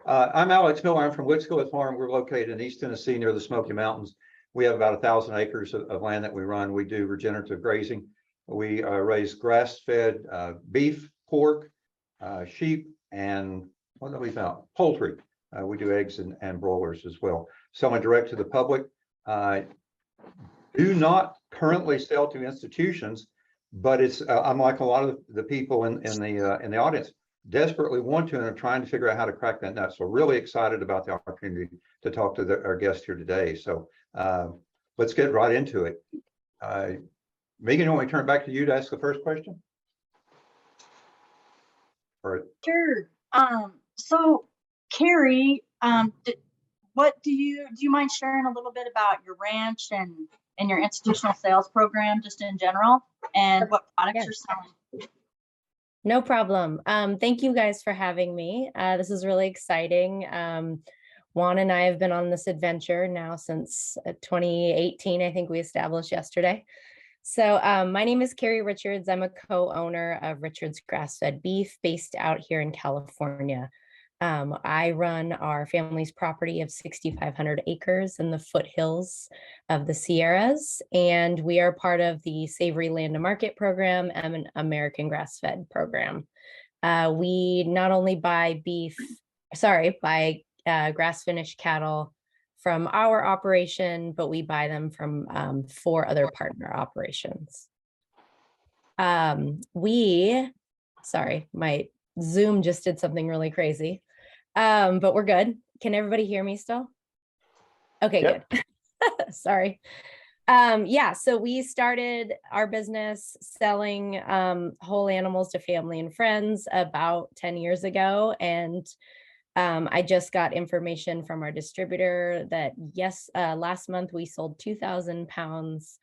I'm Alex Miller. I'm from Woodsville Farm. We're located in East Tennessee near the Smoky Mountains. We have about 1,000 acres of land that we run. We do regenerative grazing. We raise grass-fed beef, pork, sheep, and what do we found? Poultry. We do eggs and broilers as well. Selling direct to the public. Do not currently sell to institutions, but it's unlike a lot of the people in the audience desperately want to and are trying to figure out how to crack that nut. So really excited about the opportunity to talk to our guest here today. So let's get right into it. Megan, you want me to turn it back to you to ask the first question? Sure. So Carrie, what do you mind sharing a little bit about your ranch and your institutional sales program just in general and what products you're selling? No problem. Thank you guys for having me. This is really exciting. Juan and I have been on this adventure now since 2018. I think we established yesterday. So my name is Carrie Richards. I'm a co-owner of Richards Grassfed Beef based out here in California. I run our family's property of 6,500 acres in the foothills of the Sierras, and we are part of the Savory Land to Market program and an American Grass-Fed program. We not only buy grass-finished cattle from our operation, but we buy them from 4 other partner operations. Sorry, my Zoom just did something really crazy. But we're good. Can everybody hear me still? Okay, yep. Good. Sorry. Yeah, so we started our business selling whole animals to family and friends about 10 years ago. And I just got information from our distributor that last month we sold 2,000 pounds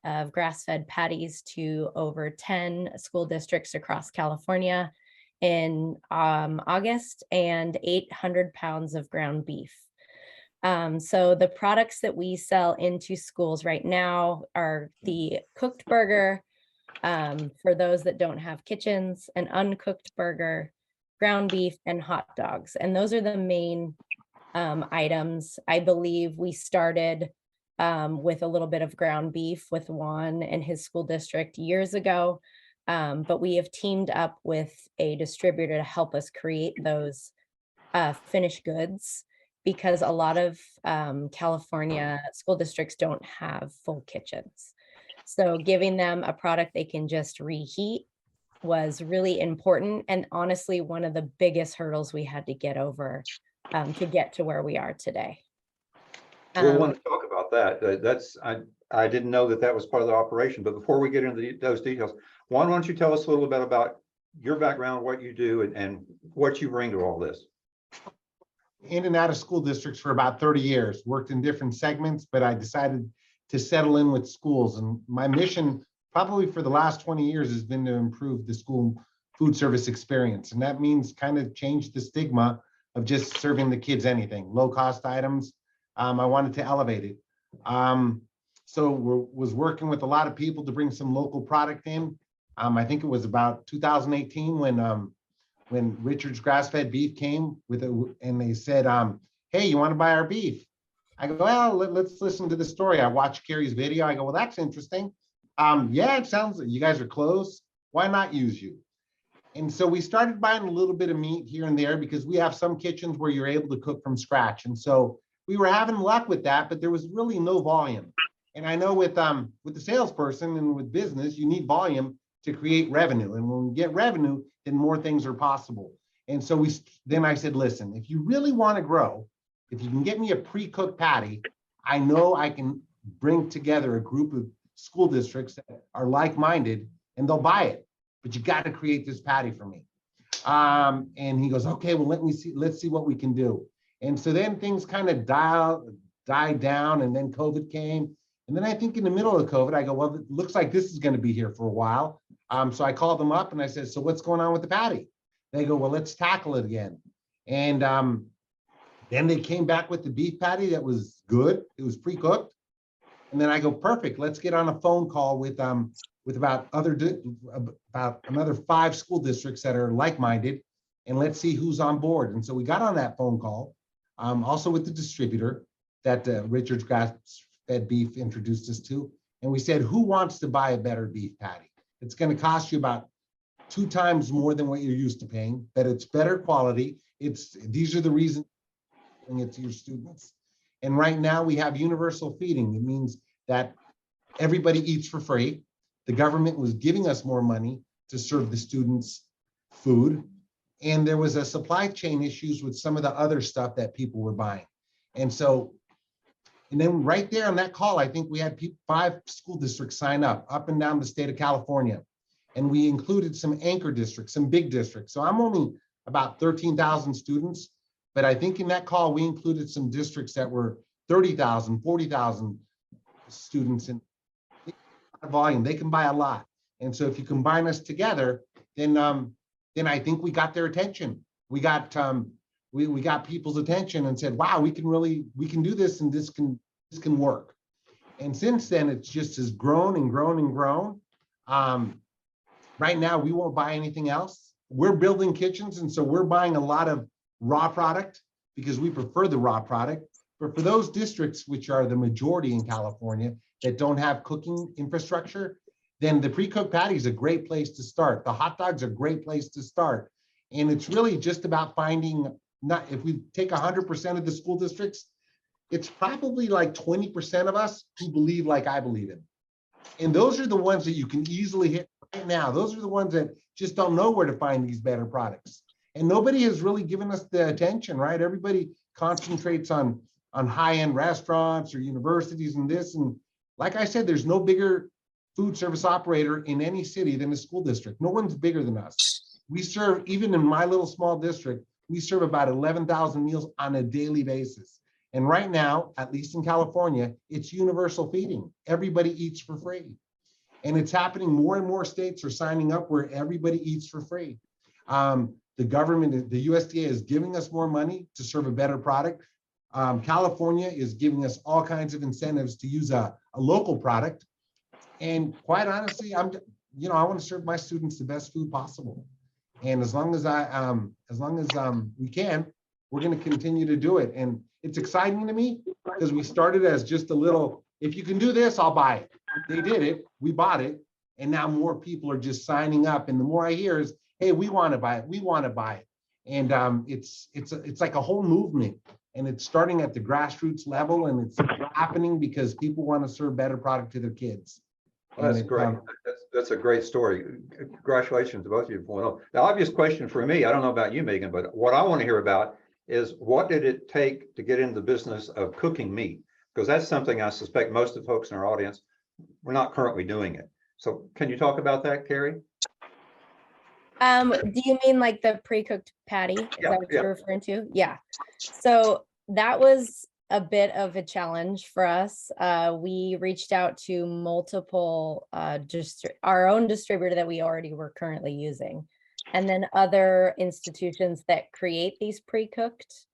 of grass-fed patties to over 10 school districts across California in August, and 800 pounds of ground beef. So the products that we sell into schools right now are the cooked burger, for those that don't have kitchens, an uncooked burger, ground beef, and hot dogs. And those are the main items. I believe we started with a little bit of ground beef with Juan and his school district years ago. But we have teamed up with a distributor to help us create those finished goods, because a lot of California school districts don't have full kitchens. So giving them a product they can just reheat was really important, and honestly one of the biggest hurdles we had to get over to get to where we are today. We'll want to talk about that. I didn't know that was part of the operation, but before we get into those details, Juan, why don't you tell us a little bit about your background, what you do, and what you bring to all this? In and out of school districts for about 30 years, worked in different segments, but I decided to settle in with schools. And my mission probably for the last 20 years has been to improve the school food service experience. And that means kind of change the stigma of just serving the kids anything, low cost items. I wanted to elevate it. So was working with a lot of people to bring some local product in. I think it was about 2018 when Richards Grass-Fed Beef came with it, and they said, hey, you want to buy our beef? I go, well, let's listen to the story. I watched Carrie's video. I go, well, that's interesting. Yeah, it sounds like you guys are close. Why not use you? And so we started buying a little bit of meat here and there, because we have some kitchens where you're able to cook from scratch. And so we were having luck with that, but there was really no volume. And I know with the salesperson and with business, you need volume to create revenue. And when we get revenue, then more things are possible. And so then I said, listen, if you really want to grow, if you can get me a pre-cooked patty, I know I can bring together a group of school districts that are like-minded and they'll buy it. But you got to create this patty for me. And he goes, okay, well, let's see what we can do. And so then things kind of died down, and then COVID came. And then I think in the middle of COVID, I go, well, it looks like this is going to be here for a while. So I called them up and I said, so what's going on with the patty? They go, well, let's tackle it again. And then they came back with the beef patty that was good. It was pre-cooked. And then I go, perfect. Let's get on a phone call with about another 5 school districts that are like-minded. and let's see who's on board. And so we got on that phone call, also with the distributor that Richard's Grass-Fed Beef introduced us to. And we said, who wants to buy a better beef patty? It's going to cost you about 2 times more than what you're used to paying, but it's better quality. These are the reasons it to your students. And right now we have universal feeding. It means that everybody eats for free. The government was giving us more money to serve the students food. And there was a supply chain issues with some of the other stuff that people were buying. And then right there on that call, I think we had 5 school districts sign up and down the state of California. And we included some anchor districts, some big districts. So I'm only about 13,000 students, but I think in that call, we included some districts that were 30,000, 40,000 students in volume. They can buy a lot. And so if you combine us together, then I think we got their attention. We got people's attention and said, wow, we can do this, and this can work. And since then, it's just has grown and grown and grown. Right now, we won't buy anything else. We're building kitchens, and so we're buying a lot of raw product because we prefer the raw product. But for those districts, which are the majority in California, that don't have cooking infrastructure, then the pre-cooked patty is a great place to start. The hot dogs are a great place to start. And it's really just about finding, if we take 100% of the school districts, it's probably like 20% of us who believe like I believe in. And those are the ones that you can easily hit right now. Those are the ones that just don't know where to find these better products. And nobody has really given us the attention, right? Everybody concentrates on high-end restaurants or universities and this. And like I said, there's no bigger food service operator in any city than a school district. No one's bigger than us. We serve, even in my little small district, we serve about 11,000 meals on a daily basis. And right now, at least in California, it's universal feeding. Everybody eats for free. And it's happening. More and more states are signing up where everybody eats for free. The government, the USDA is giving us more money to serve a better product. California is giving us all kinds of incentives to use a local product. And quite honestly, I want to serve my students the best food possible. And as long as we can, we're going to continue to do it. And it's exciting to me because we started as just a little, if you can do this, I'll buy it. They did it, we bought it. And now more people are just signing up. And the more I hear is, hey, we want to buy it. We want to buy it. And it's like a whole movement. And it's starting at the grassroots level, and it's happening because people want to serve better product to their kids. Well, that's great. That's a great story. Congratulations to both of you. Well, the obvious question for me, I don't know about you, Megan, but what I want to hear about is what did it take to get into the business of cooking meat? Because that's something I suspect most of the folks in our audience, we're not currently doing it. So can you talk about that, Carrie? Do you mean like the pre-cooked patty? Is that what you're referring to? Yeah. So that was a bit of a challenge for us. We reached out to multiple, our own distributor that we already were currently using, and then other institutions that create these pre-cooked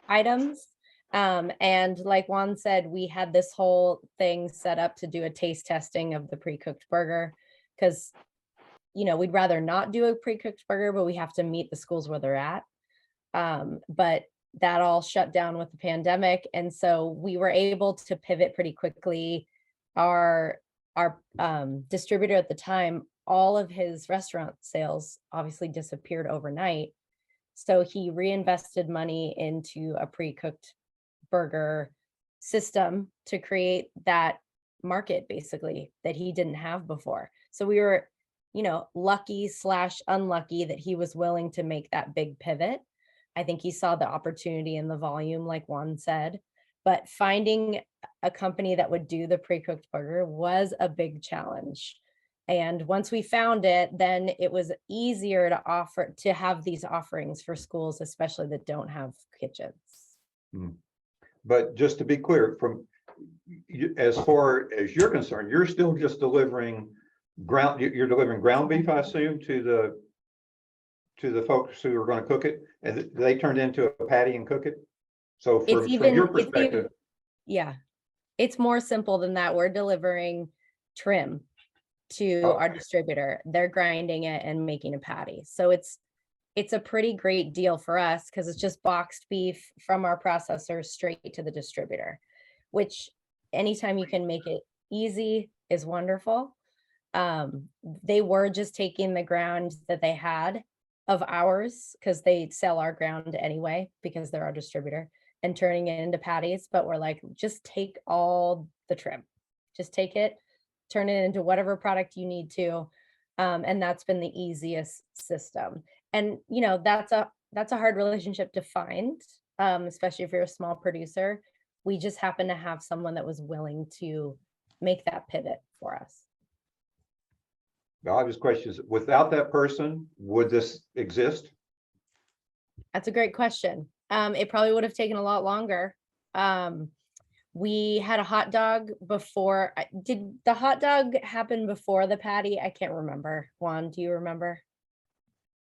items. And like Juan said, we had this whole thing set up to do a taste testing of the pre-cooked burger because, we'd rather not do a pre-cooked burger, but we have to meet the schools where they're at. But that all shut down with the pandemic. And so we were able to pivot pretty quickly. Our distributor at the time, all of his restaurant sales obviously disappeared overnight. So he reinvested money into a pre-cooked burger system to create that market basically that he didn't have before. So we were, lucky / unlucky that he was willing to make that big pivot. I think he saw the opportunity in the volume, like Juan said, but finding a company that would do the pre-cooked burger was a big challenge. And once we found it, then it was easier to have these offerings for schools, especially that don't have kitchens. But just to be clear, as far as you're concerned, you're still just delivering you're delivering ground beef, I assume, to the folks who are going to cook it, and they turned into a patty and cook it. So from your perspective, it's more simple than that. We're delivering trim to our distributor. They're grinding it and making a patty. So it's it's a pretty great deal for us because it's just boxed beef from our processor straight to the distributor, which anytime you can make it easy is wonderful. They were just taking the ground that they had of ours because they sell our ground anyway because they're our distributor, and turning it into patties. But we're like, just take all the trim, just take it, turn it into whatever product you need to. And that's been the easiest system. And that's a hard relationship to find, especially if you're a small producer. We just happen to have someone that was willing to make that pivot for us. The obvious question is, without that person, would this exist? That's a great question. It probably would have taken a lot longer. We had a hot dog before. Did the hot dog happen before the patty? I can't remember. Juan, do you remember?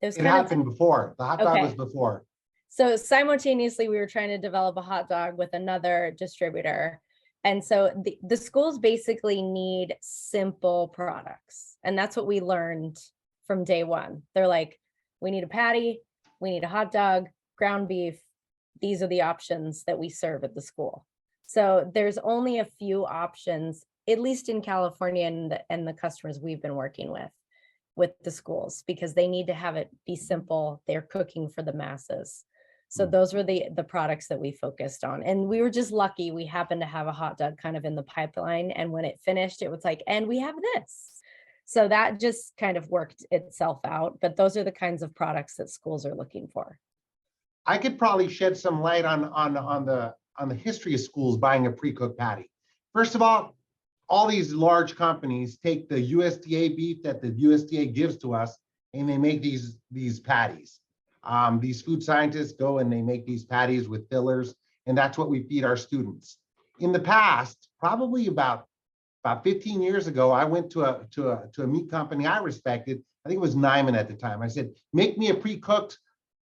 It happened before. The hot dog was before. So simultaneously, we were trying to develop a hot dog with another distributor. And so the schools basically need simple products. And that's what we learned from day one. They're like, we need a patty, we need a hot dog, ground beef. These are the options that we serve at the school. So there's only a few options, at least in California and the customers we've been working with the schools, because they need to have it be simple. They're cooking for the masses. So those were the products that we focused on. And we were just lucky. We happened to have a hot dog kind of in the pipeline. And when it finished, it was like, and we have this. So that just kind of worked itself out. But those are the kinds of products that schools are looking for. I could probably shed some light on the history of schools buying a pre-cooked patty. First of all these large companies take the USDA beef that the USDA gives to us, and they make these patties. These food scientists go and they make these patties with fillers, and that's what we feed our students. In the past, probably about 15 years ago, I went to a meat company I respected. I think it was Nyman at the time. I said, make me a pre-cooked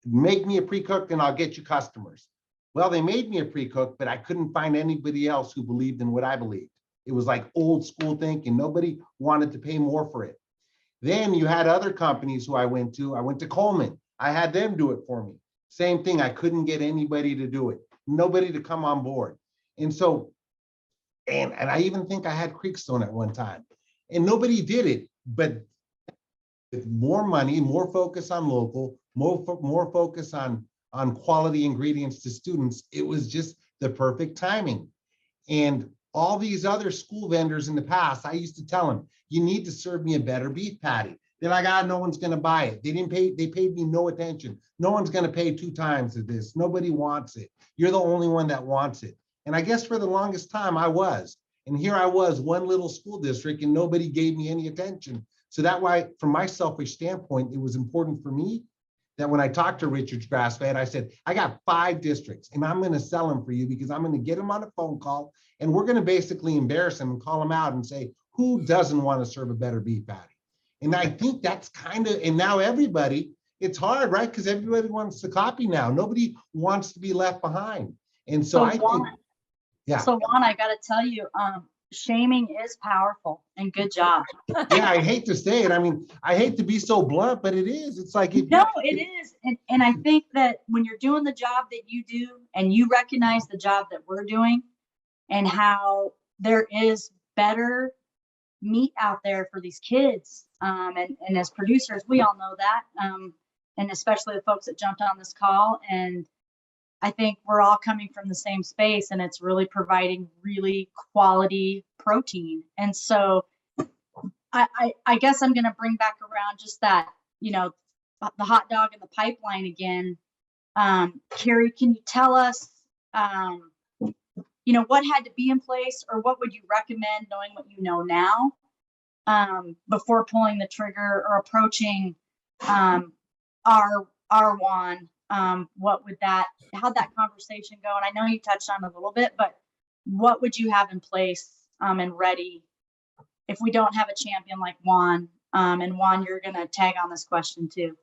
and I'll get you customers. Well, they made me a pre-cooked, but I couldn't find anybody else who believed in what I believed. It was like old school thinking. Nobody wanted to pay more for it. Then you had other companies who I went to Coleman. I had them do it for me. Same thing. I couldn't get anybody to do it. Nobody to come on board. And so, and I even think I had Creekstone at one time, and nobody did it. But with more money, more focus on local, more focus on quality ingredients to students, it was just the perfect timing. And all these other school vendors in the past, I used to tell them, you need to serve me a better beef patty. They're like, no one's going to buy it. They paid me no attention. No one's going to pay 2 times to this. Nobody wants it. You're the only one that wants it. And I guess for the longest time I was. And here I was, one little school district, and nobody gave me any attention. So that why, from my selfish standpoint, it was important for me that when I talked to Richard's Grassfed, I said, I got 5 districts and I'm going to sell them for you because I'm going to get them on a phone call, and we're going to basically embarrass them and call them out and say, who doesn't want to serve a better beef patty? And I think that's kind of, and now everybody, it's hard, right? Because everybody wants to copy now. Nobody wants to be left behind. And so I think, yeah. So Juan, I got to tell you, shaming is powerful, and good job. Yeah, I hate to say it. I mean, I hate to be so blunt, but it is. It's like, no, it is. And I think that when you're doing the job that you do, and you recognize the job that we're doing, and how there is better meat out there for these kids, and as producers, we all know that, and especially the folks that jumped on this call. And I think we're all coming from the same space, and it's really providing really quality protein. And so I guess I'm going to bring back around just that, the hot dog in the pipeline again. Carrie, can you tell us, what had to be in place, or what would you recommend, knowing what you know now, before pulling the trigger or approaching our Juan? How'd that conversation go? And I know you touched on it a little bit, but what would you have in place and ready if we don't have a champion like Juan? And Juan, you're going to tag on this question too.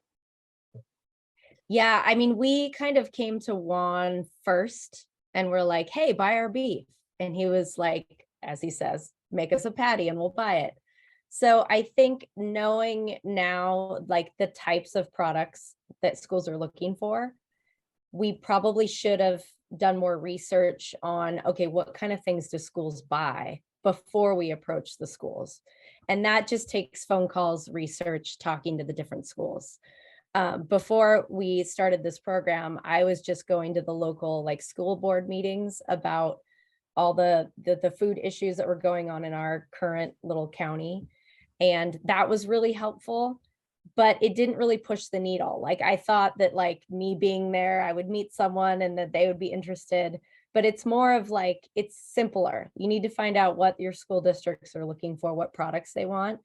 Yeah, I mean, we kind of came to Juan first and we're like, hey, buy our beef. And he was like, as he says, make us a patty and we'll buy it. So I think knowing now, like the types of products that schools are looking for, we probably should have done more research on, okay, what kind of things do schools buy before we approach the schools? And that just takes phone calls, research, talking to the different schools. Before we started this program, I was just going to the local like school board meetings about all the food issues that were going on in our current little county. And that was really helpful, but it didn't really push the needle. Like I thought that like me being there, I would meet someone and that they would be interested, but it's more of like, it's simpler. You need to find out what your school districts are looking for, what products they want,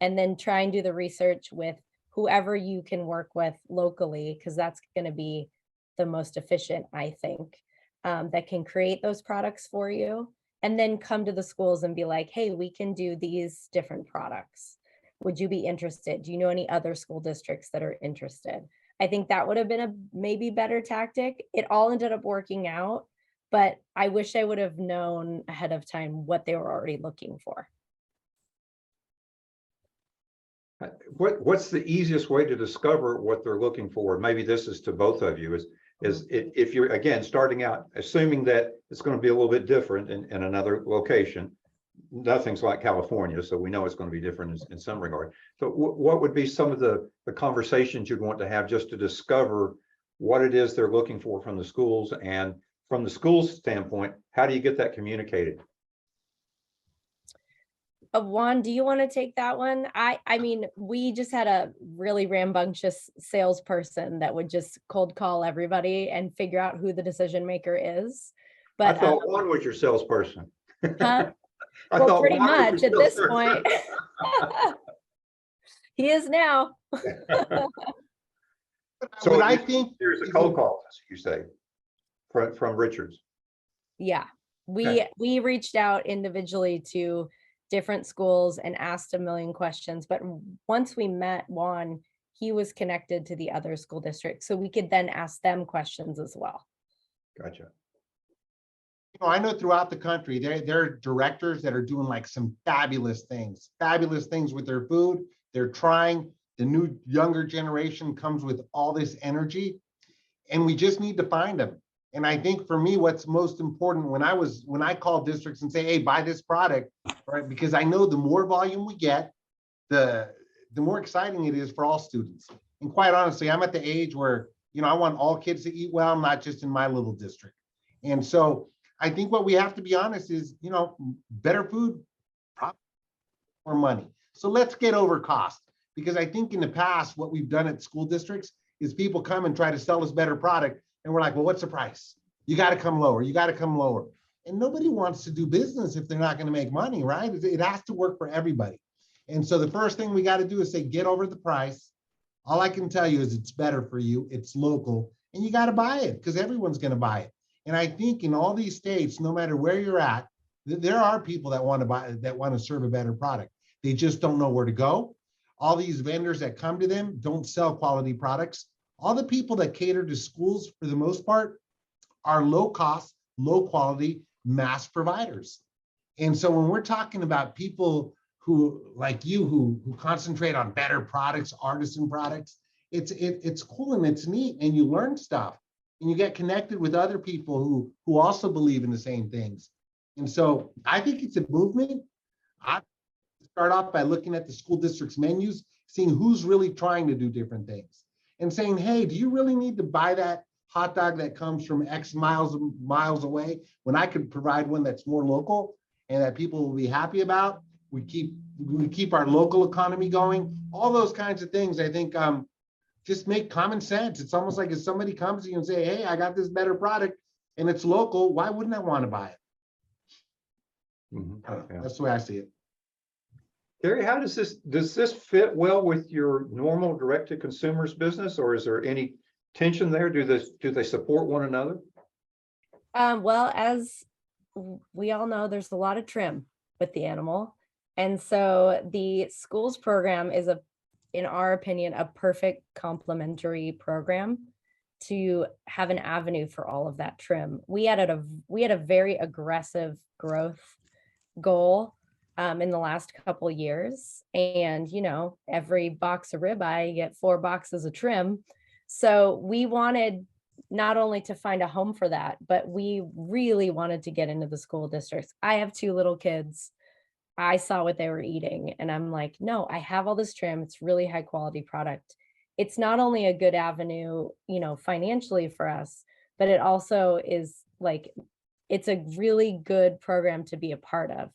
and then try and do the research with whoever you can work with locally, because that's going to be the most efficient, I think, that can create those products for you. And then come to the schools and be like, hey, we can do these different products. Would you be interested? Do you know any other school districts that are interested? I think that would have been a maybe better tactic. It all ended up working out, but I wish I would have known ahead of time what they were already looking for. What's the easiest way to discover what they're looking for? Maybe this is to both of you, if you're, again, starting out, assuming that it's going to be a little bit different in another location. Nothing's like California, so we know it's going to be different in some regard. So what would be some of the conversations you'd want to have just to discover what it is they're looking for from the schools? And from the school's standpoint, how do you get that communicated? Juan, do you want to take that one? I mean, we just had a really rambunctious salesperson that would just cold call everybody and figure out who the decision maker is. But I thought Juan was your salesperson. huh? I Well, thought pretty Juan was much your at this salesperson. point. He is now. So What I think there's a is cold call, as you say, from Richards. Yeah, Okay. we reached out individually to different schools and asked a million questions. But once we met Juan, he was connected to the other school districts, so we could then ask them questions as well. Gotcha. I know throughout the country, there are directors that are doing like some fabulous things with their food. They're trying. The new younger generation comes with all this energy, and we just need to find them. And I think for me, what's most important when I call districts and say, hey, buy this product, right? Because I know the more volume we get, the more exciting it is for all students. And quite honestly, I'm at the age where, I want all kids to eat well, not just in my little district. And so I think what we have to be honest is, better food, more money. So let's get over cost. Because I think in the past, what we've done at school districts is people come and try to sell us better product. And we're like, well, what's the price? You got to come lower. You got to come lower. And nobody wants to do business if they're not going to make money, right? It has to work for everybody. And so the first thing we got to do is say, get over the price. All I can tell you is it's better for you. It's local and you got to buy it because everyone's going to buy it. And I think in all these states, no matter where you're at, there are people that want to buy, that want to serve a better product. They just don't know where to go. All these vendors that come to them don't sell quality products. All the people that cater to schools, for the most part, are low cost, low quality mass providers. And so when we're talking about people who, like you, who concentrate on better products, artisan products, it's cool and it's neat, and you learn stuff, and you get connected with other people who also believe in the same things. And so I think it's a movement. I start off by looking at the school district's menus, seeing who's really trying to do different things, and saying, hey, do you really need to buy that hot dog that comes from X miles away when I could provide one that's more local and that people will be happy about? We keep our local economy going. All those kinds of things, I think, just make common sense. It's almost like if somebody comes to you and say, hey, I got this better product and it's local, why wouldn't I want to buy it? Mm-hmm. Yeah. That's the way I see it. Carrie, how does this fit well with your normal direct to consumers business, or is there any tension there? Do they support one another? Well, as we all know, there's a lot of trim with the animal. And so the schools program is in our opinion, a perfect complementary program to have an avenue for all of that trim. We had a very aggressive growth goal in the last couple of years. And, every box of ribeye, you get 4 boxes of trim. So we wanted not only to find a home for that, but we really wanted to get into the school districts. I have 2 little kids. I saw what they were eating and I'm like, no, I have all this trim. It's really high quality product. It's not only a good avenue, you know, financially for us, but it also is like, it's a really good program to be a part of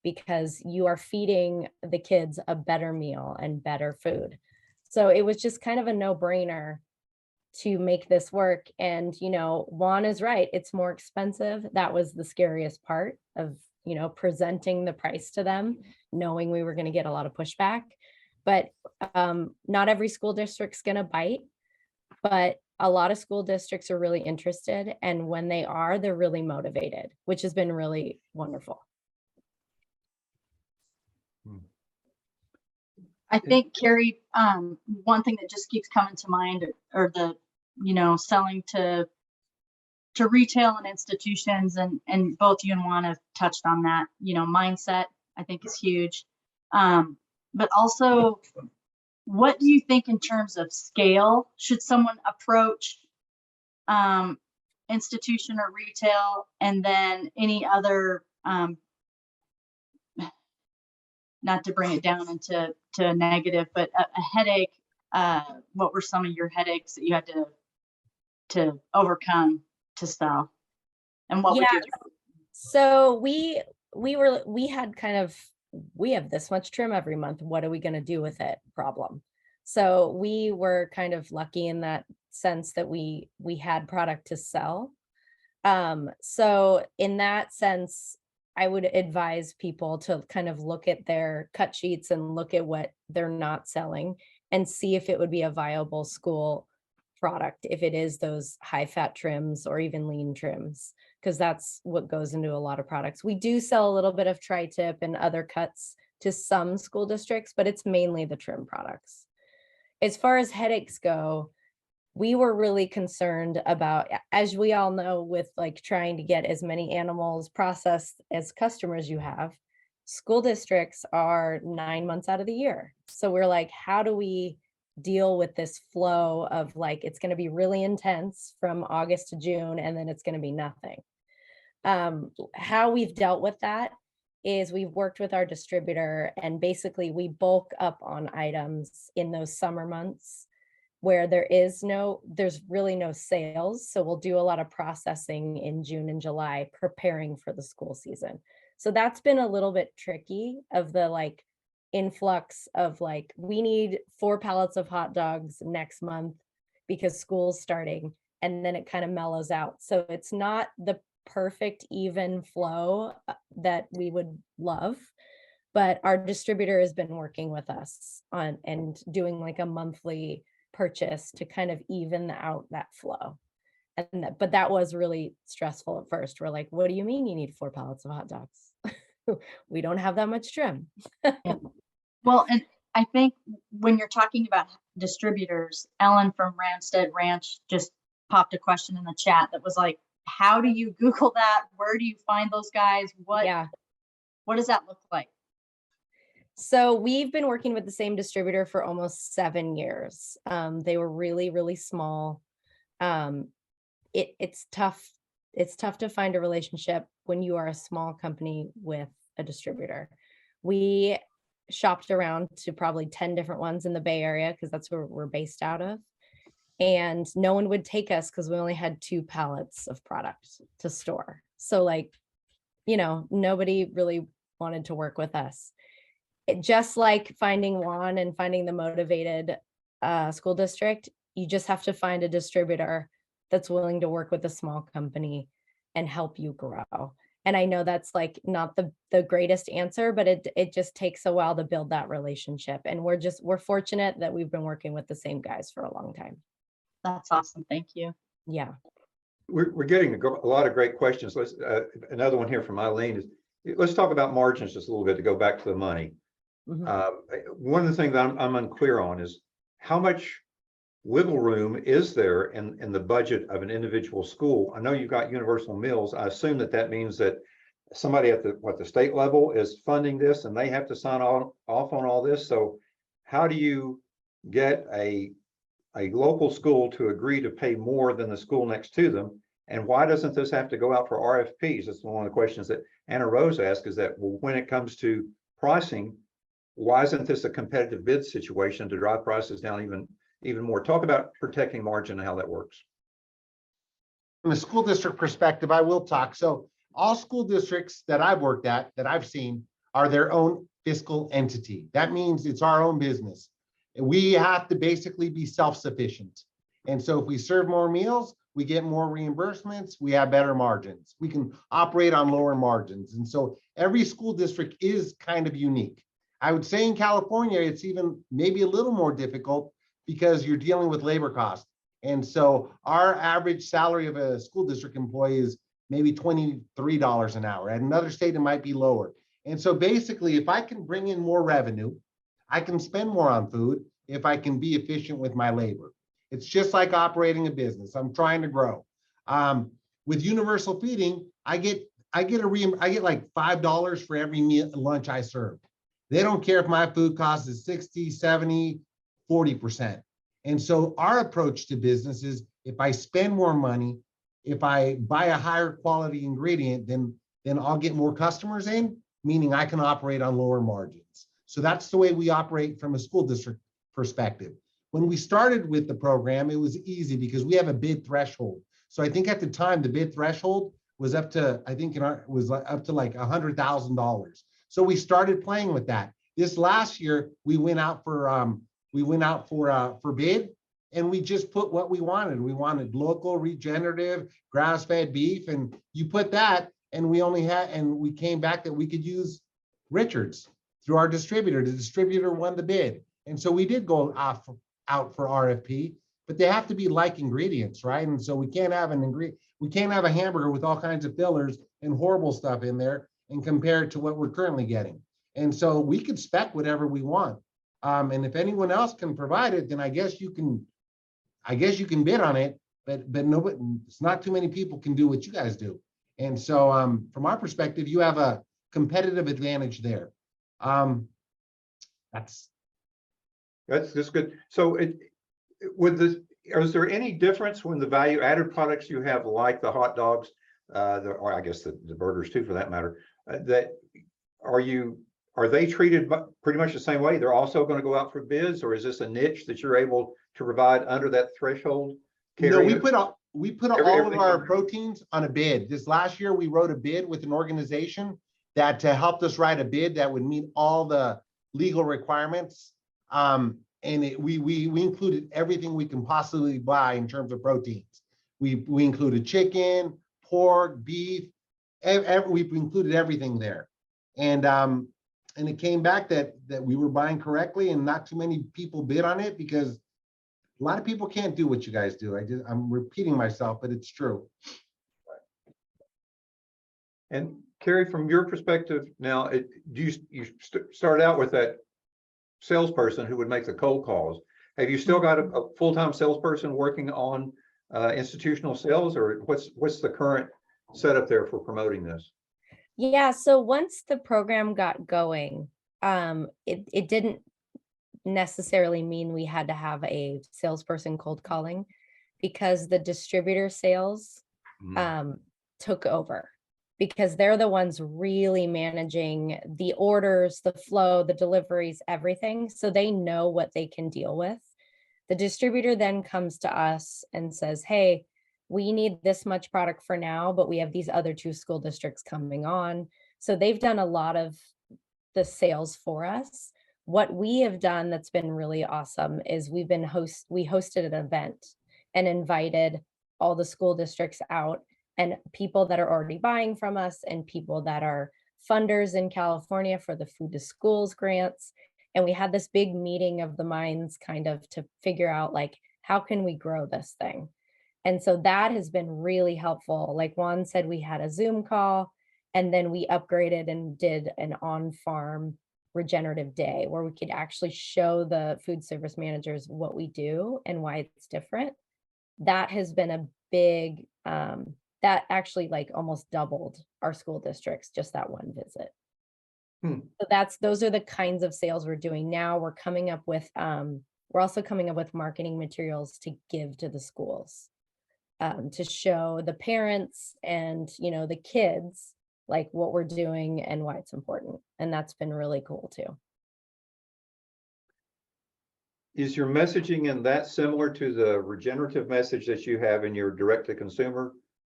because you are feeding the kids a better meal and better food. So it was just kind of a no-brainer to make this work. And, you know, Juan is right. It's more expensive. That was the scariest part of, you know, presenting the price to them, knowing we were going to get a lot of pushback. But not every school district's going to bite, but a lot of school districts are really interested. And when they are, they're really motivated, which has been really wonderful. I think, Carrie, one thing that just keeps coming to mind are the, you know, selling to retail and institutions, and both you and Juan have touched on that. You know, mindset, I think, is huge. But also, what do you think in terms of scale? Should someone approach institution or retail, and then any other, not to bring it down into a negative, but a headache? What were some of your headaches that you had to overcome to sell? And what would you? So we had kind of, we have this much trim every month. What are we going to do with it? Problem. So we were kind of lucky in that sense that we had product to sell. So in that sense, I would advise people to kind of look at their cut sheets and look at what they're not selling and see if it would be a viable school product, if it is those high fat trims or even lean trims, because that's what goes into a lot of products. We do sell a little bit of tri-tip and other cuts to some school districts, but it's mainly the trim products. As far as headaches go, we were really concerned about, as we all know, with like trying to get as many animals processed as customers you have, school districts are 9 months out of the year. So we're like, how do we deal with this flow of like, it's going to be really intense from August to June, and then it's going to be nothing. How we've dealt with that is we've worked with our distributor, and basically we bulk up on items in those summer months where there's really no sales. So we'll do a lot of processing in June and July, preparing for the school season. So that's been a little bit tricky of the like influx of like, we need 4 pallets of hot dogs next month because school's starting, and then it kind of mellows out. So it's not the perfect even flow that we would love, but our distributor has been working with us on and doing like a monthly purchase to kind of even out that flow. And but that was really stressful at first. We're like, what do you mean you need 4 pallets of hot dogs? We don't have that much trim. Well, and I think when you're talking about distributors, Ellen from Ramstead Ranch just popped a question in the chat that was like, how do you Google that? Where do you find those guys? What does that look like? So we've been working with the same distributor for almost 7 years. They were really, really small. It's tough. It's tough to find a relationship when you are a small company with a distributor. We shopped around to probably 10 different ones in the Bay Area because that's where we're based out of. And no one would take us because we only had 2 pallets of product to store. So like, you know, nobody really wanted to work with us. Just like finding Juan and finding the motivated school district, you just have to find a distributor that's willing to work with a small company and help you grow. And I know that's like not the greatest answer, but it just takes a while to build that relationship. And we're fortunate that we've been working with the same guys for a long time. That's awesome. Thank you. Yeah. We're getting a lot of great questions. Let's another one here from Eileen is, let's talk about margins just a little bit to go back to the money. Mm-hmm. One of the things I'm unclear on is how much wiggle room is there in the budget of an individual school? I know you've got universal meals. I assume that means that somebody at the state level is funding this and they have to sign off on all this. So how do you get a local school to agree to pay more than the school next to them? And why doesn't this have to go out for RFPs? That's one of the questions that Anna Rose asked, is that, well, when it comes to pricing, why isn't this a competitive bid situation to drive prices down even more? Talk about protecting margin and how that works. From a school district perspective, I will talk. So all school districts that I've worked at, that I've seen, are their own fiscal entity. That means it's our own business. And we have to basically be self-sufficient. And so if we serve more meals, we get more reimbursements, we have better margins. We can operate on lower margins. And so every school district is kind of unique. I would say in California, it's even maybe a little more difficult because you're dealing with labor costs. And so our average salary of a school district employee is maybe $23 an hour. At another state, it might be lower. And so basically, if I can bring in more revenue, I can spend more on food if I can be efficient with my labor. It's just like operating a business. I'm trying to grow. With universal feeding, I get like $5 for every meal lunch I serve. They don't care if my food cost is 60, 70, 40%. And so our approach to business is, if I spend more money, if I buy a higher quality ingredient, then I'll get more customers in, meaning I can operate on lower margins. So that's the way we operate from a school district perspective. When we started with the program, it was easy because we have a bid threshold. So I think at the time, the bid threshold was up to, I think was up to like $100,000. So we started playing with that. This last year, we went out for bid, and we just put what we wanted. We wanted local, regenerative, grass-fed beef, and you put that, and we came back that we could use Richards through our distributor. The distributor won the bid. And so we did go out for RFP, but they have to be like ingredients, right? And so we can't have a hamburger with all kinds of fillers and horrible stuff in there and compare it to what we're currently getting. And so we could spec whatever we want. And if anyone else can provide it, then I guess you can bid on it, but nobody, it's not too many people can do what you guys do. And so from our perspective, you have a competitive advantage there. That's good. So is there any difference when the value added products you have, like the hot dogs, or I guess the burgers too, for that matter, are they treated pretty much the same way? They're also going to go out for bids, or is this a niche that you're able to provide under that threshold? No, we put all of our proteins on a bid. This last year, we wrote a bid with an organization that helped us write a bid that would meet all the legal requirements. And we included everything we can possibly buy in terms of proteins. We included chicken, pork, beef. We've included everything there. And it came back that we were buying correctly, and not too many people bid on it because a lot of people can't do what you guys do. I'm repeating myself, but it's true. And Carrie, from your perspective now, you start out with that salesperson who would make the cold calls. Have you still got a full-time salesperson working on institutional sales, or what's the current setup there for promoting this? Yeah, so once the program got going, it didn't necessarily mean we had to have a salesperson cold calling, because the distributor sales took over, because they're the ones really managing the orders, the flow, the deliveries, everything. So they know what they can deal with. The distributor then comes to us and says, hey, we need this much product for now, but we have these other 2 school districts coming on. So they've done a lot of the sales for us. What we have done that's been really awesome is we hosted an event and invited all the school districts out, and people that are already buying from us and people that are funders in California for the Food to Schools grants. And we had this big meeting of the minds kind of to figure out, like, how can we grow this thing? And so that has been really helpful. Like Juan said, we had a Zoom call, and then we upgraded and did an on-farm regenerative day where we could actually show the food service managers what we do and why it's different. That has been a big, that actually like almost doubled our school districts, just that one visit. So those are the kinds of sales we're doing now. We're coming up with we're also coming up with marketing materials to give to the schools, to show the parents and, the kids, like what we're doing and why it's important. And that's been really cool too. Is your messaging in that similar to the regenerative message that you have in your direct-to-consumer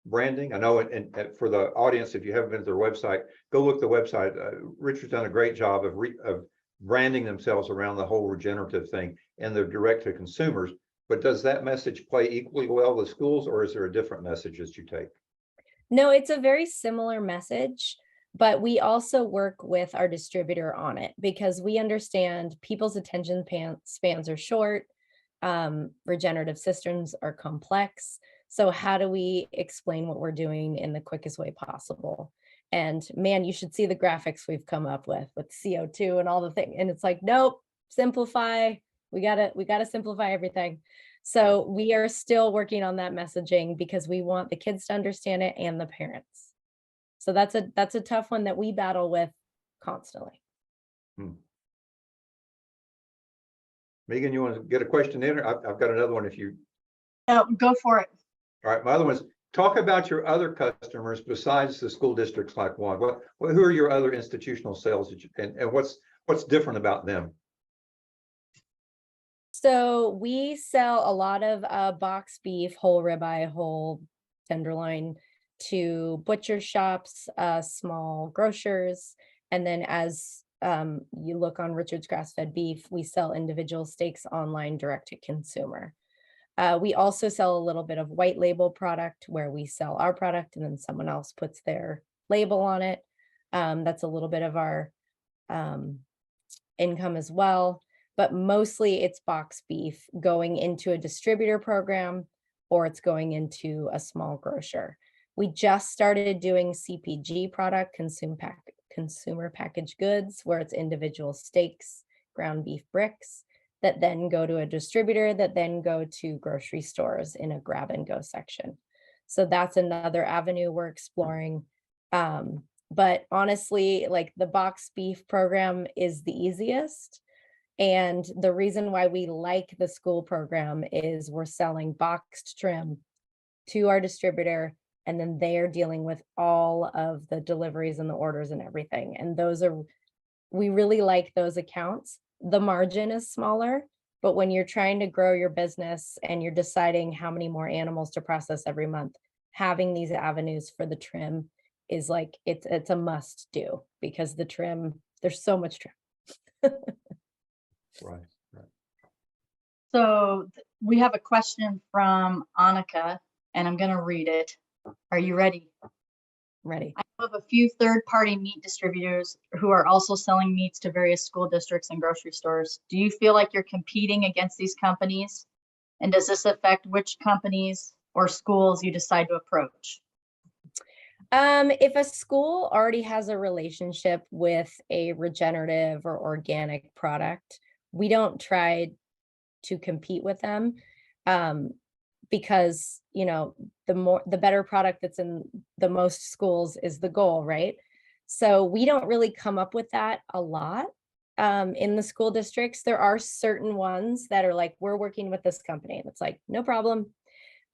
branding? I know, and for the audience, if you haven't been to their website, go look the website. Richard's done a great job of branding themselves around the whole regenerative thing and their direct-to-consumers. But does that message play equally well with schools, or is there a different message that you take? No, it's a very similar message, but we also work with our distributor on it because we understand people's attention spans are short. Regenerative systems are complex. So how do we explain what we're doing in the quickest way possible? And man, you should see the graphics we've come up with CO2 and all the things. And it's like, nope, simplify. We gotta simplify everything. So we are still working on that messaging because we want the kids to understand it and the parents. So that's a tough one that we battle with constantly. Megan, you want to get a question in? I've got another one if you. Oh, go for it. All right, my other one's talk about your other customers besides the school districts like one. Who are your other institutional sales and what's different about them? So we sell a lot of box beef, whole ribeye, whole tenderloin to butcher shops, small grocers. And then as you look on Richard's Grassfed Beef, we sell individual steaks online direct to consumer. We also sell a little bit of white label product where we sell our product and then someone else puts their label on it. That's a little bit of our income as well. But mostly it's box beef going into a distributor program or it's going into a small grocer. We just started doing CPG product, consumer packaged goods, where it's individual steaks, ground beef bricks that then go to a distributor that then go to grocery stores in a grab and go section. So that's another avenue we're exploring. But honestly, like the box beef program is the easiest. And the reason why we like the school program is we're selling boxed trim to our distributor, and then they're dealing with all of the deliveries and the orders and everything. And we really like those accounts. The margin is smaller, but when you're trying to grow your business and you're deciding how many more animals to process every month, having these avenues for the trim is like, it's a must do because the trim, there's so much trim. Right. So we have a question from Annika, and I'm going to read it. Are you ready? Ready. I have a few third-party meat distributors who are also selling meats to various school districts and grocery stores. Do you feel like you're competing against these companies? And does this affect which companies or schools you decide to approach? If a school already has a relationship with a regenerative or organic product, we don't try to compete with them because, the better product that's in the most schools is the goal, right? So we don't really come up with that a lot in the school districts. There are certain ones that are like, we're working with this company, and it's like, no problem.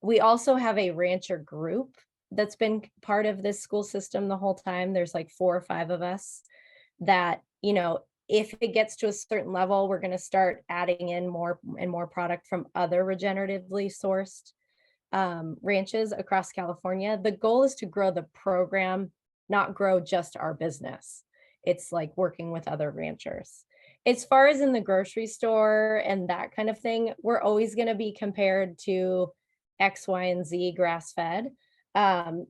We also have a rancher group that's been part of this school system the whole time. There's like 4 or 5 of us that, if it gets to a certain level, we're going to start adding in more and more product from other regeneratively sourced ranches across California. The goal is to grow the program, not grow just our business. It's like working with other ranchers. As far as in the grocery store and that kind of thing, we're always going to be compared to X, Y, and Z grass-fed.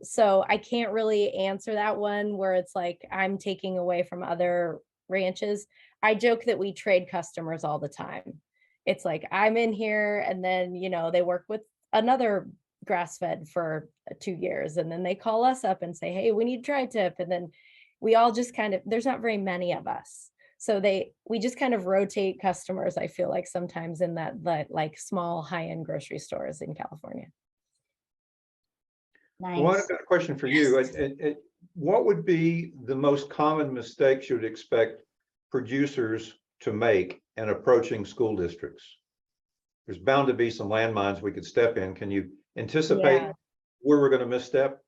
So I can't really answer that one where it's like I'm taking away from other ranches. I joke that we trade customers all the time. It's like I'm in here and then, they work with another grass-fed for 2 years and then they call us up and say, hey, we need tri-tip. And then we all just there's not very many of us. So we just kind of rotate customers, I feel like sometimes in that like small high-end grocery stores in California. Nice. Well, I've got a question for you. What would be the most common mistakes you would expect producers to make in approaching school districts? there's bound to be some landmines we could step in. Can you anticipate Yeah. where we're going to misstep?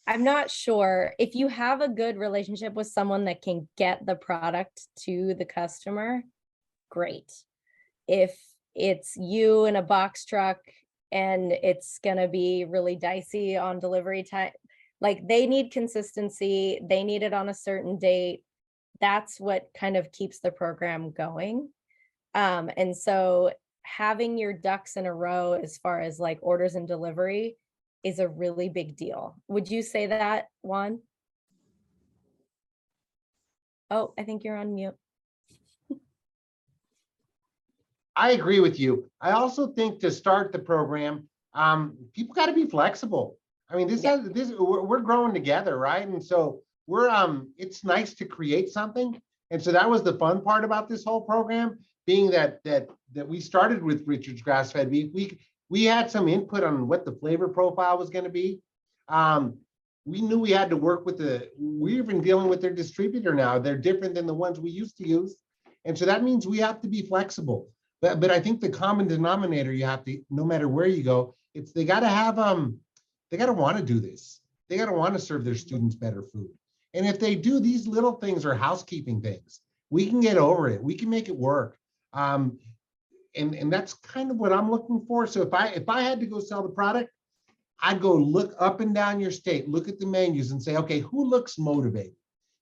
I'm not sure. If you have a good relationship with someone that can get the product to the customer, great. If it's you in a box truck and it's gonna be really dicey on delivery time, like they need consistency, they need it on a certain date. That's what kind of keeps the program going. And so having your ducks in a row as far as like orders and delivery is a really big deal. Would you say that, Juan? Oh, I think you're on mute. I agree with you. I also think to start the program, people got to be flexible. I mean, we're growing together, right? And so it's nice to create something. And so that was the fun part about this whole program, being that we started with Richard's Grassfed. We had some input on what the flavor profile was going to be. We knew we had to work with we've been dealing with their distributor now. They're different than the ones we used to use. And so that means we have to be flexible. But I think the common denominator you have to, no matter where you go, they got to have, they got to want to do this. They got to want to serve their students better food. And if they do, these little things are housekeeping things. We can get over it. We can make it work. And that's kind of what I'm looking for. So if I had to go sell the product, I'd go look up and down your state, look at the menus and say, okay, who looks motivated?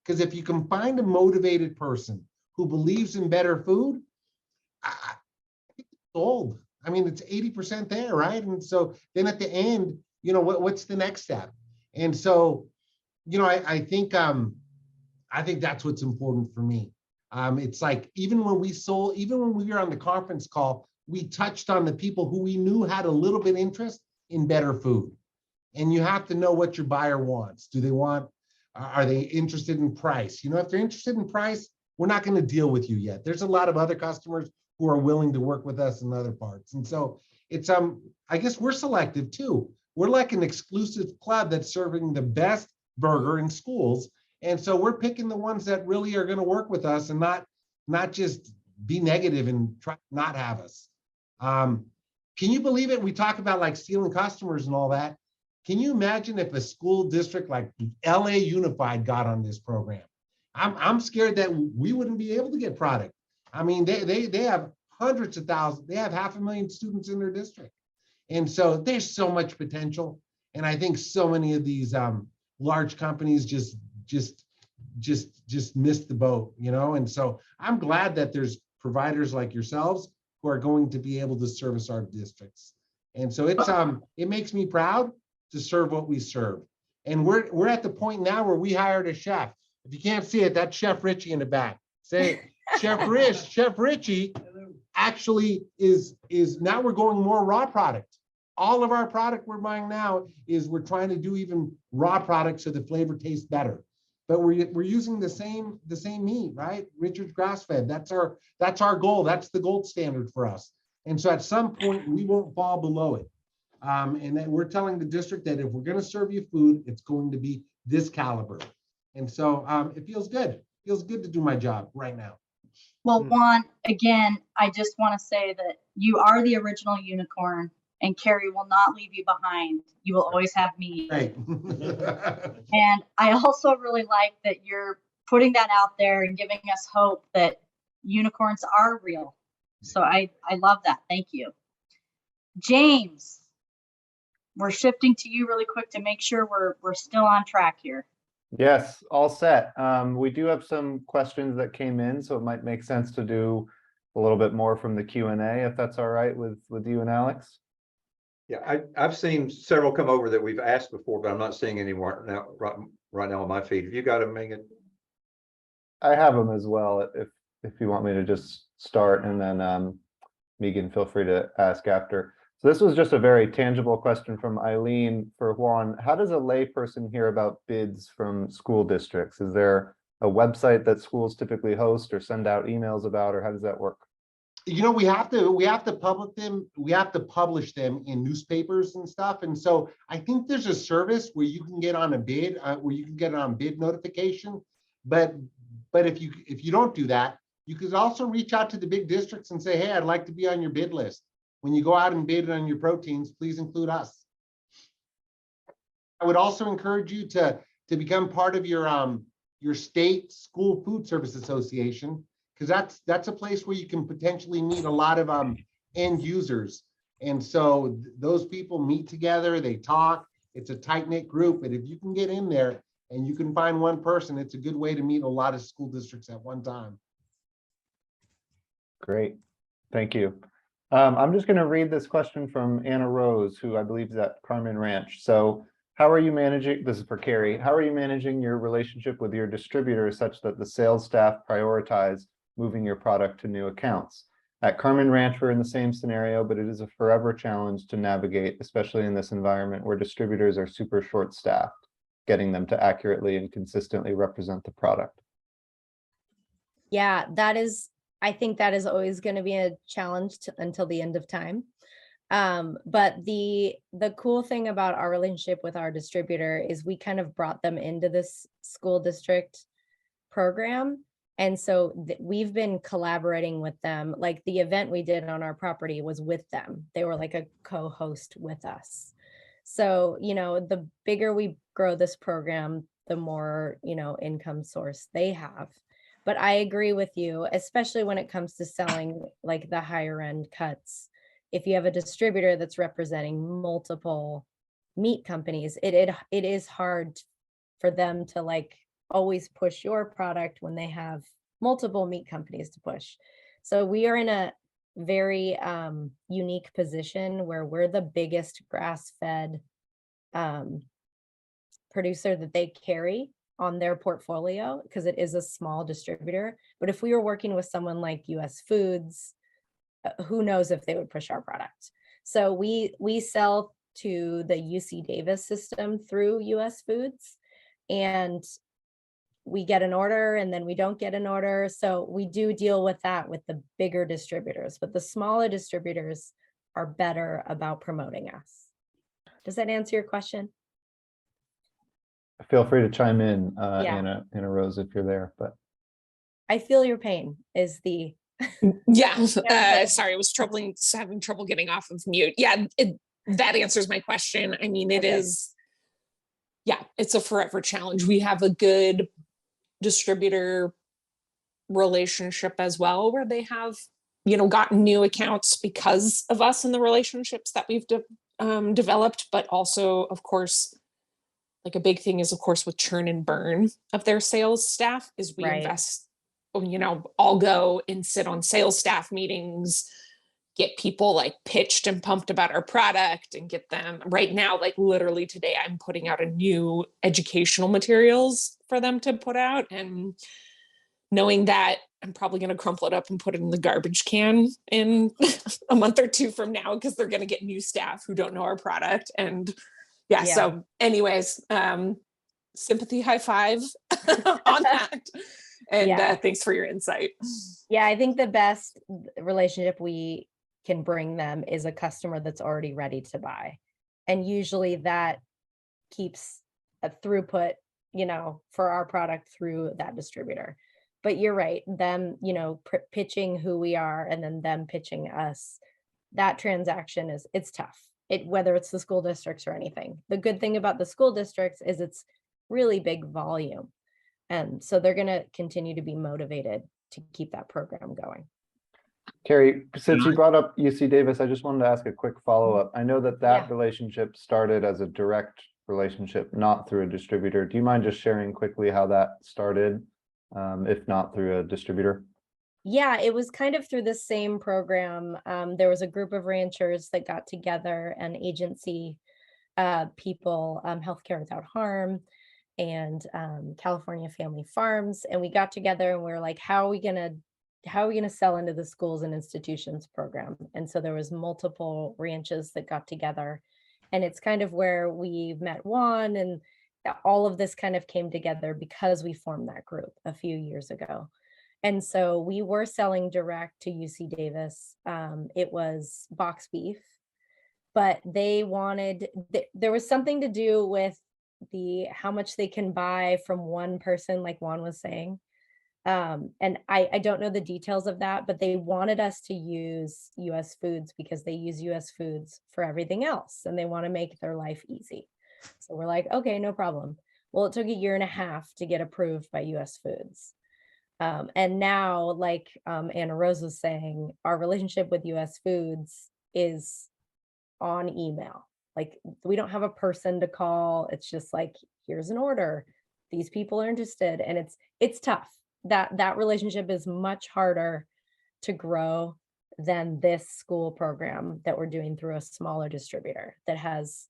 Because if you can find a motivated person who believes in better food, it's sold. I mean, it's 80% there, right? And so then at the end, what's the next step? And so, I think that's what's important for me. It's like, even when we were on the conference call, we touched on the people who we knew had a little bit interest in better food. And you have to know what your buyer wants. Are they interested in price? If they're interested in price, we're not going to deal with you yet. There's a lot of other customers who are willing to work with us in other parts. And so it's, I guess we're selective too. We're like an exclusive club that's serving the best burger in schools. And so we're picking the ones that really are going to work with us and not just be negative and try to not have us. Can you believe it? We talk about like stealing customers and all that. Can you imagine if a school district like LA Unified got on this program? I'm scared that we wouldn't be able to get product. I mean, they have hundreds of thousands. They have 500,000 students in their district. And so there's so much potential. And I think so many of these large companies just missed the boat, And so I'm glad that there's providers like yourselves who are going to be able to service our districts. And so it makes me proud to serve what we serve. And we're at the point now where we hired a chef. If you can't see it, that's Chef Richie in the back. Say, Chef Richie actually is now we're going more raw product. All of our product we're buying now is we're trying to do even raw products so the flavor tastes better. But we're using the same meat, right? Richard's Grass-Fed. That's our goal. That's the gold standard for us. And so at some point we won't fall below it. And then we're telling the district that if we're going to serve you food, it's going to be this caliber. And so it feels good. It feels good to do my job right now. Well, Juan, again, I just want to say that you are the original unicorn, and Carrie will not leave you behind. You will always have me. Right. And I also really like that you're putting that out there and giving us hope that unicorns are real. So I love that. Thank you. James, we're shifting to you really quick to make sure we're still on track here. Yes, all set. We do have some questions that came in, so it might make sense to do a little bit more from the Q&A, if that's all right with you and Alex. Yeah, I've seen several come over that we've asked before, but I'm not seeing any more now right now on my feed. Have you got them, Megan? I have them as well, if you want me to just start, and then Megan, feel free to ask after. So this was just a very tangible question from Eileen for Juan. How does a layperson hear about bids from school districts? Is there a website that schools typically host or send out emails about, or how does that work? We have to publish them. We have to publish them in newspapers and stuff. And so I think there's a service where you can get on a bid, where you can get on bid notification. But if you don't do that, You could also reach out to the big districts and say, hey, I'd like to be on your bid list. When you go out and bid on your proteins, please include us. I would also encourage you to become part of your state school food service association, because that's a place where you can potentially meet a lot of end users. And so those people meet together, they talk, it's a tight-knit group. And if you can get in there and you can find one person, it's a good way to meet a lot of school districts at one time. Great, thank you. I'm just going to read this question from Anna Rose, who I believe is at Carmen Ranch. So how are you managing, this is for Carrie, how are you managing your relationship with your distributor such that the sales staff prioritize moving your product to new accounts? At Carmen Ranch, we're in the same scenario, but it is a forever challenge to navigate, especially in this environment where distributors are super short-staffed, getting them to accurately and consistently represent the product. Yeah, I think that is always going to be a challenge until the end of time. But the cool thing about our relationship with our distributor is we kind of brought them into this school district program. And so we've been collaborating with them. Like the event we did on our property was with them. They were like a co-host with us. So, the bigger we grow this program, the more, income source they have. But I agree with you, especially when it comes to selling like the higher end cuts. If you have a distributor that's representing multiple meat companies, it is hard for them to like always push your product when they have multiple meat companies to push. So we are in a very unique position where we're the biggest grass-fed producer that they carry on their portfolio, because it is a small distributor. But if we were working with someone like US Foods, who knows if they would push our product. So we sell to the UC Davis system through US Foods, and we get an order and then we don't get an order. So we do deal with that with the bigger distributors, but the smaller distributors are better about promoting us. Does that answer your question? Feel free to chime in, Yeah. Anna Rose, if you're there, but. I feel your pain is the. Yeah, sorry, I was having trouble getting off of mute. Yeah, that answers my question. I mean, it is, yeah, it's a forever challenge. We have a good distributor relationship as well, where they have, gotten new accounts because of us and the relationships that we've developed, but also, of course, like a big thing is, of course, with churn and burn of their sales staff is we invest, I'll go and sit on sales staff meetings, get people like pitched and pumped about our product and get them right now, like literally today, I'm putting out a new educational materials for them to put out, and knowing that I'm probably going to crumple it up and put it in the garbage can in a month or two from now, because they're going to get new staff who don't know our product. And yeah. So anyways, sympathy high five on that. And thanks for your insight. Yeah, I think the best relationship we can bring them is a customer that's already ready to buy. And usually that keeps a throughput, for our product through that distributor. But you're right, them, pitching who we are and then them pitching us, that transaction it's tough. Whether it's the school districts or anything. The good thing about the school districts is it's really big volume. And so they're going to continue to be motivated to keep that program going. Carrie, since you brought up UC Davis, I just wanted to ask a quick follow-up. I know that relationship started as a direct relationship, not through a distributor. Do you mind just sharing quickly how that started, if not through a distributor? Yeah, it was kind of through the same program. There was a group of ranchers that got together, and agency people, Healthcare Without Harm, and California Family Farms, and we got together and we were like, how are we gonna sell into the schools and institutions program? And so there was multiple ranches that got together, and it's kind of where we met Juan, and all of this kind of came together because we formed that group a few years ago. And so we were selling direct to UC Davis. It was box beef, but they wanted, there was something to do with how much they can buy from one person, like Juan was saying. And I don't know the details of that, but they wanted us to use US Foods because they use US Foods for everything else and they want to make their life easy. So we're like, okay, no problem. Well, it took a year and a half to get approved by US Foods. And now, like Anna Rose was saying, our relationship with US Foods is on email. Like we don't have a person to call. It's just like, here's an order. These people are interested, and it's tough. That relationship is much harder to grow than this school program that we're doing through a smaller distributor that has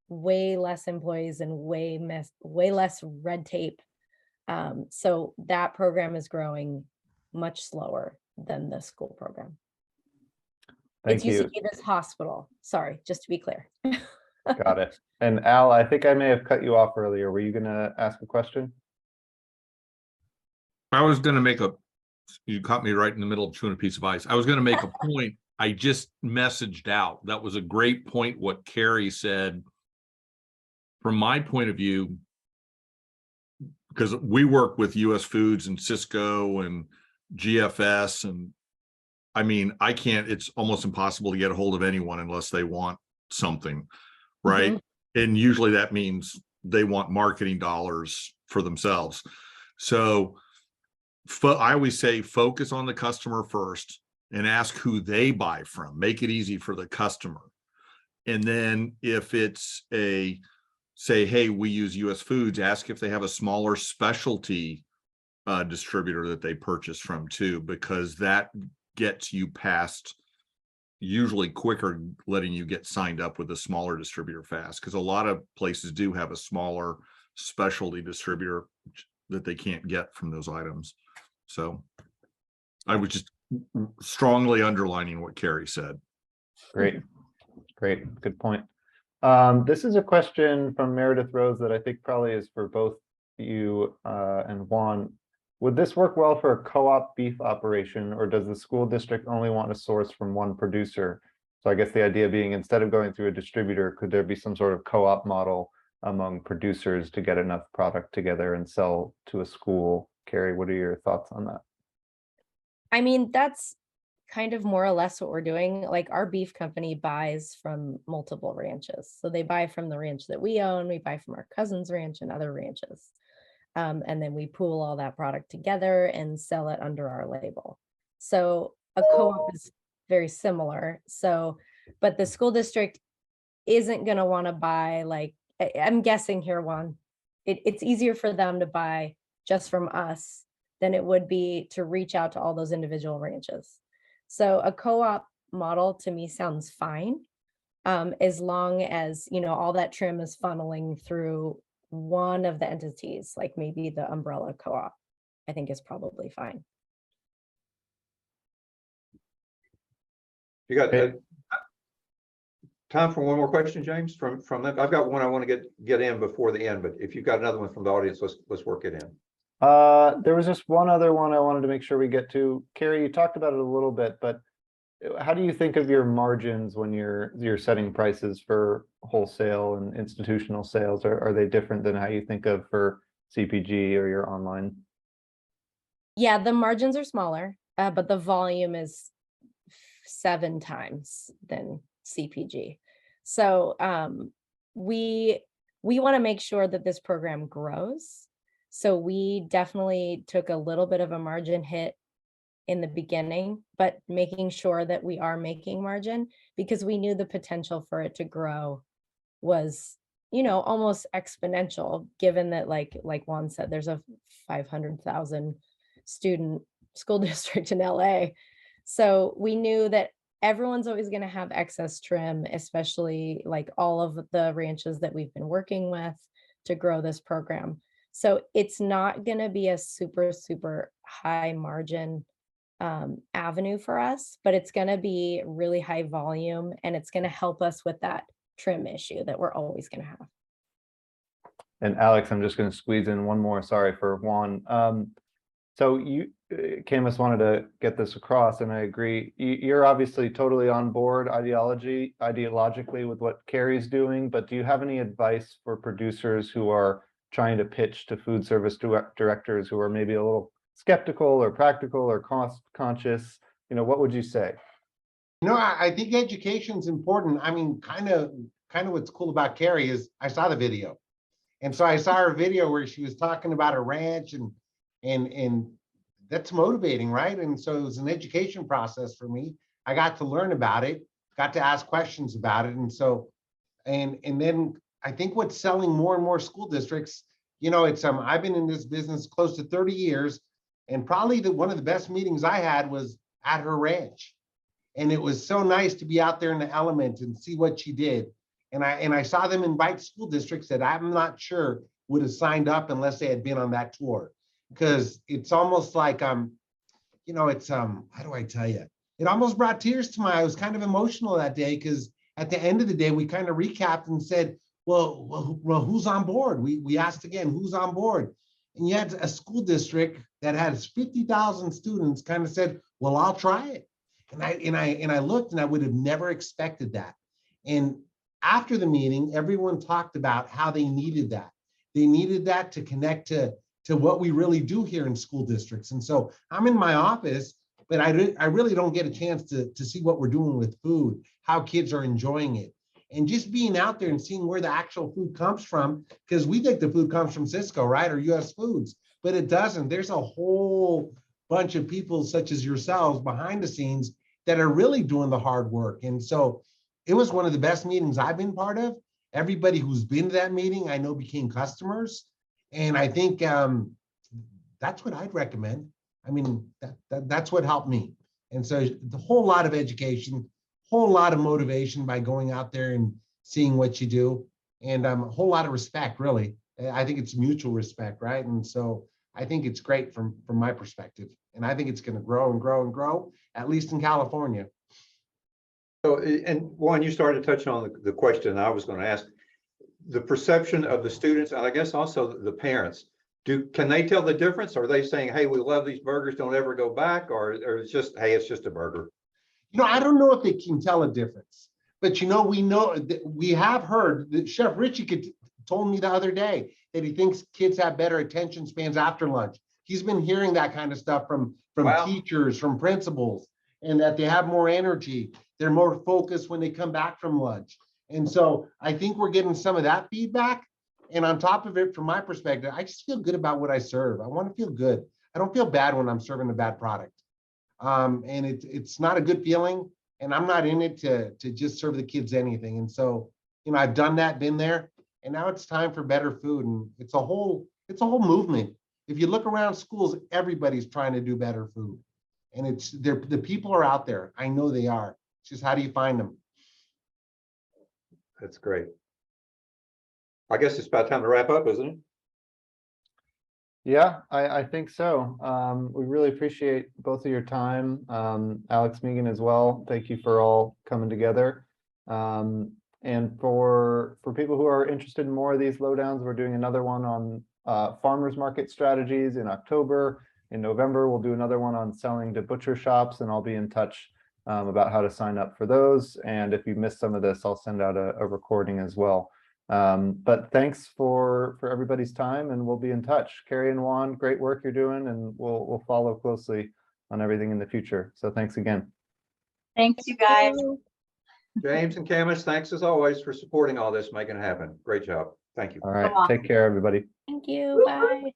way less employees and way less red tape. So that program is growing much slower than the school program. Thank It's used you. to be this hospital. Sorry, just to be clear. Got it. And Al, I think I may have cut you off earlier. Were you gonna ask a question? I was gonna make you caught me right in the middle of chewing a piece of ice. I was gonna make a point. I just messaged out. That was a great point, what Carrie said. From my point of view, because we work with US Foods and Cisco and GFS, and I mean, it's almost impossible to get a hold of anyone unless they want something, right? And usually that means they want marketing dollars for themselves. So I always say focus on the customer first and ask who they buy from. Make it easy for the customer. And then if it's say, hey, we use US Foods, ask if they have a smaller specialty distributor that they purchase from too, because that gets you past usually quicker, letting you get signed up with a smaller distributor fast, because a lot of places do have a smaller specialty distributor that they can't get from those items. So I was just strongly underlining what Carrie said. Great, good point. This is a question from Meredith Rose that I think probably is for both you and Juan. Would this work well for a co-op beef operation, or does the school district only want to source from one producer? So I guess the idea being, instead of going through a distributor, could there be some sort of co-op model among producers to get enough product together and sell to a school? Carrie, what are your thoughts on that? I mean, that's kind of more or less what we're doing. Like our beef company buys from multiple ranches. So they buy from the ranch that we own, we buy from our cousin's ranch and other ranches. And then we pool all that product together and sell it under our label. So a co-op is very similar. So, but the school district isn't going to want to buy, like, I'm guessing here, Juan, it's easier for them to buy just from us than it would be to reach out to all those individual ranches. So a co-op model to me sounds fine, as long as, you know, all that trim is funneling through one of the entities, like maybe the umbrella co-op, I think is probably fine. You got time for one more question, James, from them? I've got one I want to get in before the end, but if you've got another one from the audience, let's work it in. There was just one other one I wanted to make sure we get to. Carrie, you talked about it a little bit, but how do you think of your margins when you're setting prices for wholesale and institutional sales? Are they different than how you think of for CPG or your online? Yeah, the margins are smaller, but the volume is 7 times than CPG. So we want to make sure that this program grows. So we definitely took a little bit of a margin hit in the beginning, but making sure that we are making margin, because we knew the potential for it to grow was, you know, almost exponential, given that like Juan said, there's a 500,000 student school district in LA. So we knew that everyone's always going to have excess trim, especially like all of the ranches that we've been working with to grow this program. So it's not going to be a super, super high margin avenue for us, but it's going to be really high volume, and it's going to help us with that trim issue that we're always going to have. And Alex, I'm just going to squeeze in one more, sorry, for Juan. So you, Camus, wanted to get this across, and I agree. You're obviously totally on board ideologically with what Carrie's doing, but do you have any advice for producers who are trying to pitch to food service directors who are maybe a little skeptical or practical or cost conscious, what would you say? I think education's important. I mean, kind of what's cool about Carrie is I saw the video. And so I saw her video where she was talking about a ranch and that's motivating, right? And so it was an education process for me. I got to learn about it, got to ask questions about it. And so, and then I think what's selling more and more school districts, it's I've been in this business close to 30 years, and probably one of the best meetings I had was at her ranch. And it was so nice to be out there in the element and see what she did. And I saw them invite school districts that I'm not sure would have signed up unless they had been on that tour. Because it's almost like it's how do I tell you? It almost brought tears to my eyes. I was kind of emotional that day because at the end of the day, we kind of recapped and said, well, who's on board? We asked again, who's on board? And you had a school district that has 50,000 students kind of said, well, I'll try it. And I looked and I would have never expected that. And after the meeting, everyone talked about how they needed that. They needed that to connect to what we really do here in school districts. And so I'm in my office, but I really don't get a chance to see what we're doing with food, how kids are enjoying it. And just being out there and seeing where the actual food comes from, because we think the food comes from Cisco, right? Or US Foods, but it doesn't. There's a whole bunch of people such as yourselves behind the scenes that are really doing the hard work. And so it was one of the best meetings I've been part of. Everybody who's been to that meeting, I know became customers. And I think that's what I'd recommend. I mean, that's what helped me. And so the whole lot of education, whole lot of motivation by going out there and seeing what you do, and a whole lot of respect, really. I think it's mutual respect, right? And so I think it's great from my perspective. And I think it's going to grow and grow and grow, at least in California. So, and Juan, you started touching on the question I was going to ask, the perception of the students, and I guess also the parents. Can they tell the difference? Are they saying, hey, we love these burgers, don't ever go back? Or it's just, hey, it's just a burger? I don't know if they can tell a difference, but we have heard that Chef Richie told me the other day that he thinks kids have better attention spans after lunch. He's been hearing that kind of stuff from Wow. teachers, from principals, and that they have more energy. They're more focused when they come back from lunch. And so I think we're getting some of that feedback. And on top of it, from my perspective, I just feel good about what I serve. I want to feel good. I don't feel bad when I'm serving a bad product. And it's not a good feeling. And I'm not in it to just serve the kids anything. And so, I've done that, been there, and now it's time for better food. And it's a whole movement. If you look around schools, everybody's trying to do better food. And the people are out there. I know they are. It's just, how do you find them? That's great. I guess it's about time to wrap up, isn't it? Yeah, I think so. We really appreciate both of your time. Alex, Megan as well. Thank you for all coming together. And for people who are interested in more of these lowdowns, we're doing another one on farmers market strategies in October. In November, we'll do another one on selling to butcher shops, and I'll be in touch about how to sign up for those. And if you missed some of this, I'll send out a recording as well. But thanks for everybody's time, and we'll be in touch. Carrie and Juan, great work you're doing, and we'll follow closely on everything in the future. So thanks again. Thanks, you guys. James and Camus, thanks as always for supporting all this, making it happen. Great job. Thank you. All right, take care, everybody. Thank you. Bye.